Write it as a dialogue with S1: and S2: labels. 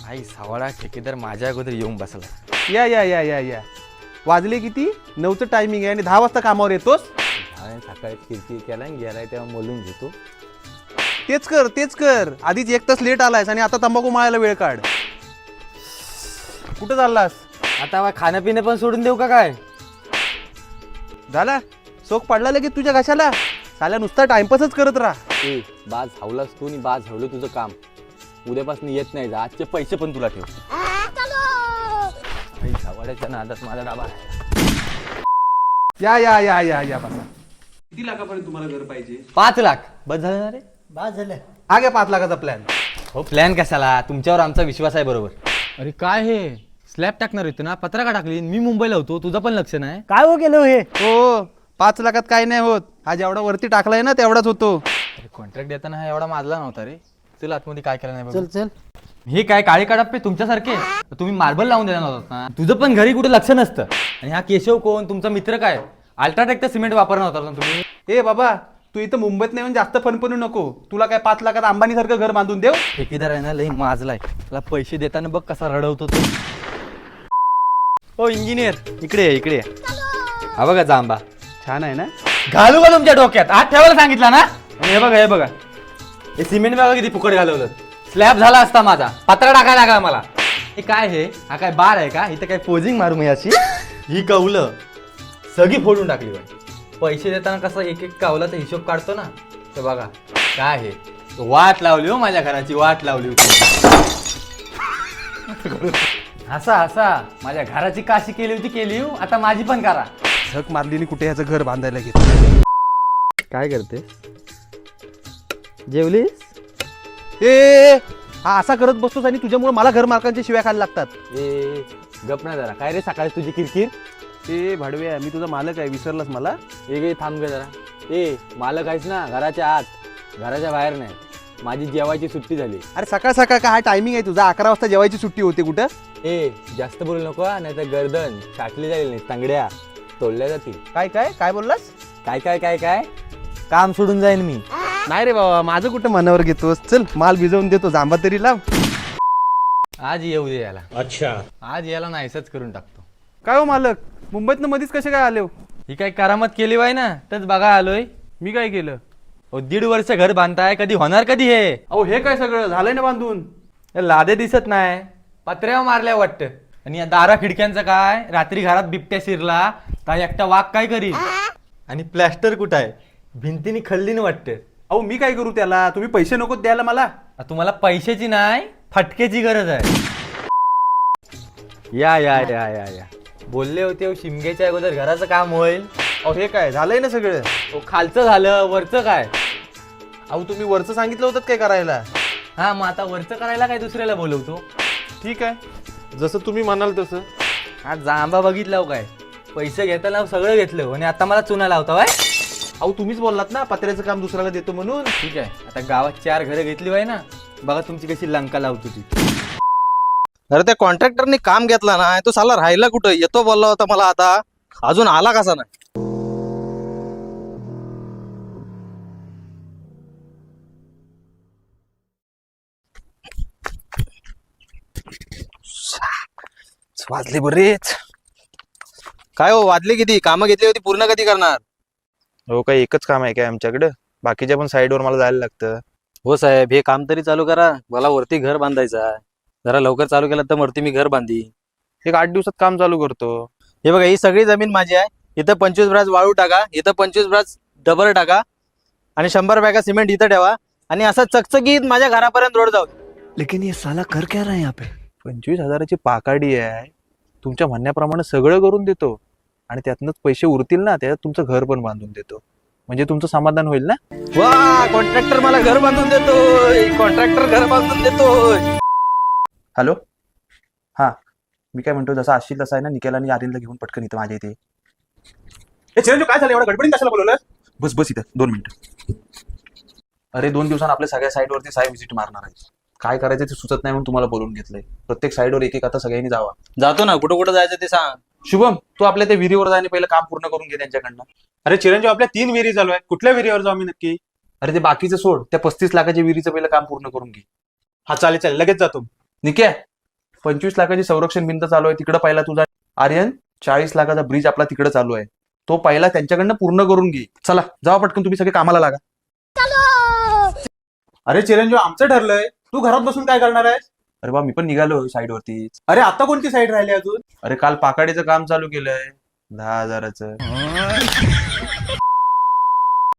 S1: आई सावळा ठेकेदार माझ्या अगोदर येऊन बसला.
S2: या या या या या वाजले किती? 9चं टायमिंग आहे आणि 10 वाजता कामावर येतोस.
S1: सकाळी किरकिर केला गेलाय तेव्हा बोलून घेतो.
S2: तेच कर आधीच 1 तास लेट आलायस आणि आता तंबाखू माळायला वेळ काढ. कुठं चाललास?
S1: आता खाणं पिणं पण सोडून देऊ का काय?
S2: झाला शोक पडला लगेच तुझ्या घशाला. साल्या नुसता टाइमपासच करत राहा.
S1: ए बाज हावलास तू आणि बाज हावलं तुझं काम. उद्यापासून येत नाही जा. आजचे पैसे पण तुला ठेव. आई सावळ्याच्या नादात माझा डाबा आहे.
S2: या या या या या बसा. किती लाखापर्यंत तुम्हाला घर पाहिजे?
S1: 5 लाख बस झालं ना रे?
S3: बाद झालं.
S2: हा घ्या 5 लाखाचा प्लॅन.
S1: हो प्लॅन कशाला? तुमच्यावर आमचा विश्वास आहे. बरोबर.
S4: अरे काय हे स्लॅब टाकणार होतं ना, पत्रा का टाकली? मी मुंबईला होतो, तुझं पण लक्ष नाही.
S3: काय हो केलं हे?
S2: हो 5 लाखात काय नाही होत. हा जेवढा वरती टाकलाय ना तेवढाच होतो.
S4: अरे कॉन्ट्रॅक्ट देताना हा एवढा माजला नव्हता रे. चल आतमध्ये काय केलं नाही बघ.
S3: चल चल.
S4: हे काय काळे काढापे तुमच्यासारखे? तुम्ही मार्बल लावून देणार नव्हतात ना? तुझं पण घरी कुठे लक्ष नसतं. आणि हा केशव कोण? तुमचा मित्र काय? अल्ट्राटेकचं सिमेंट वापरणार होता ना तुम्ही?
S2: ए बाबा तू इथं मुंबईत नाही जास्त फनफनू नको. तुला काय 5 लाखात अंबानी सारखं घर बांधून देव?
S4: ठेकेदार आहे ना लई माजलाय. त्याला पैसे देताना बघ कसा रडवतो तो.
S1: हो इंजिनियर
S2: इकडे ये, इकडे ये.
S1: हा बघा जांबा.
S2: छान आहे ना?
S4: घालू का तुमच्या डोक्यात? हात ठेवायला सांगितलं ना?
S1: आणि हे बघा हे बघा. हे सिमेंट बघा किती फुकट घालवलं. स्लॅब झाला असता माझा. पत्रा टाकायला लागा मला.
S4: हे काय हे? हा काय बार आहे का? इथं काय पोजिंग मारू मी अशी?
S1: ही कौलं सगळी फोडून टाकली बाई. पैसे देताना कसं एक एक कावलाचा हिशोब काढतो ना, तर बघा काय हे. वाट लावली हो माझ्या घराची, वाट लावली होती.
S4: हसा हसा माझ्या घराची काशी केली हो. आता माझी पण करा.
S2: झक मारलीने कुठे ह्याचं घर बांधायला घेतलं.
S1: काय करते? जेवलीस?
S2: ए हा असा करत बसतोस आणि तुझ्यामुळे मला घर मालकांच्या शिव्या खायला लागतात.
S1: ए गप ना जरा. काय रे सकाळी तुझी किरकिर?
S2: ए भाडव्या मी तुझा मालक आहे, विसरलास मला?
S1: ए थांब गे जरा. ए मालक आहेस ना घराच्या आत, घराच्या बाहेर नाही. माझी जेवायची सुट्टी झाली.
S2: अरे सकाळ सकाळ का हा टायमिंग आहे तुझा? 11 वाजता जेवायची सुट्टी होते कुठं?
S1: ए जास्त बोलू नको नाही तर गर्दन छाटली जाईल. नाही तांगड्या तोडल्या जातील.
S2: काय काय काय बोललास?
S1: काय काय काय काय काम सोडून जाईन मी.
S2: नाही रे बाबा माझं कुठं मनावर घेतोस. चल माल भिजवून देतो, जांबा तरी लाव.
S4: आज येऊ दे याला.
S3: अच्छा.
S4: आज याला नाहीसच करून टाकतो.
S2: काय हो मालक, मुंबईतनं मध्येच कसे काय आले हो?
S4: ही काय करामत केली वाय ना, तेच बघा आलोय.
S2: मी काय केलं?
S4: हो 1.5 वर्ष घर बांधताय, कधी होणार कधी हे?
S2: अहो हे काय सगळं झालंय ना बांधून?
S4: हे लादे दिसत नाही, पत्र्यावर मारल्या वाटतं. आणि या दारा खिडक्यांचं काय? रात्री घरात बिबट्या शिरला तर एकटा वाघ काय करील? आणि प्लॅस्टर कुठं आहे? भिंतीने खल्लीनं वाटतं.
S2: अहो मी काय करू त्याला? तुम्ही पैसे नको द्यायला मला.
S4: तुम्हाला पैशाची नाही फटकेची गरज आहे.
S1: या या या या या बोलले होते हो, शिमग्याच्या अगोदर घराचं काम होईल.
S2: अहो हे काय झालंय ना सगळं?
S1: हो खालचं झालं, वरचं काय?
S2: अहो तुम्ही वरचं सांगितलं होतं काय करायला?
S4: हा मग आता वरचं करायला काय दुसऱ्याला बोलवतो?
S2: ठीक आहे जसं तुम्ही म्हणाल तसं.
S4: हा जांबा बघितला हो काय? पैसे घेताना सगळं घेतलं आणि आता मला चुना लावता वाय?
S2: अहो तुम्हीच बोललात ना पत्र्याचं काम दुसऱ्याला देतो म्हणून.
S4: ठीक आहे, आता गावात 4 घरं घेतली वाय ना, बघा तुमची कशी लंका लावतो ती.
S5: अरे त्या कॉन्ट्रॅक्टरने काम घेतला ना, तो साला राहिला कुठं? येतो बोलला होता मला, आता अजून आला कसा नाही? वाजले बरेच. काय हो वाजले किती? कामं घेतली होती पूर्ण कधी करणार?
S6: हो काय एकच काम आहे काय आमच्याकडं? बाकीच्या पण साईडवर मला जायला लागतं.
S5: हो साहेब हे काम तरी चालू करा. मला वरती घर बांधायचं आहे. जरा लवकर चालू केलं तर वरती मी घर बांधी.
S6: एक 8 दिवसात काम चालू करतो.
S5: हे बघा ही सगळी जमीन माझी आहे. इथं 25 ब्रास वाळू टाका, इथं 25 ब्रास डबर टाका आणि 100 बॅगा सिमेंट इथं ठेवा आणि असं चकचकीत माझ्या घरापर्यंत रोड जाऊ.
S6: लेकिन ये साला कर क्या रहा है यहाँ पे? 25,000ची पाकाडी आहे. तुमच्या म्हणण्याप्रमाणे सगळं करून देतो आणि त्यातनंच पैसे उरतील ना, त्यात तुमचं घर पण बांधून देतो. म्हणजे तुमचं समाधान होईल ना?
S5: वा कॉन्ट्रॅक्टर मला घर बांधून देतोय. कॉन्ट्रॅक्टर घर बांधून देतोय.
S6: हॅलो हा मी काय म्हणतो, जसं असशील तसं आहे ना, निकेला आणि आर्यनला घेऊन पटकन इथं माझ्या इथे.
S2: हे चिरंजीव काय झालं एवढं गडबडीत कशाला बोलवलं?
S6: बस बस इथं 2 मिनिटं. अरे 2 दिवसांनी आपल्या सगळ्या साईडवरती साई व्हिजिट मारणार आहे. काय करायचं ते सुचत नाही म्हणून तुम्हाला बोलून घेतलंय. प्रत्येक साईडवर एक आता सगळ्यांनी जावा.
S5: जातो ना, कुठं कुठं जायचं ते सांग.
S6: शुभम तू आपल्या त्या विहिरीवर जाणे पहिलं काम पूर्ण करून घे त्यांच्याकडनं.
S2: अरे चिरंजीव आपल्या 3 विहिरी चालू आहेत. कुठल्या विहिरीवर जाऊ मी नक्की?
S6: अरे ते बाकीचं सोड, त्या 35 लाखाच्या विहिरीचं पहिलं काम पूर्ण करून घे.
S2: हा चालेल चालेल लगेच जातो.
S6: निके 25 लाखाची संरक्षण भिंत चालू आहे तिकडे पहिला तुझा आर्यन 40 लाखाचा ब्रिज आपला तिकडे चालू आहे तो पहिला त्यांच्याकडनं पूर्ण करून घे चला जावा पटकन तुम्ही सगळे कामाला लागा
S2: अरे चिरंजीव आमचं ठरलंय तू घरात बसून काय करणार आहे?
S6: अरे बा मी पण निघालो साईड वरती
S2: अरे आता कोणती साईड राहिली अजून?
S6: अरे काल पाकाडीचं काम चालू केलंय 10,000चं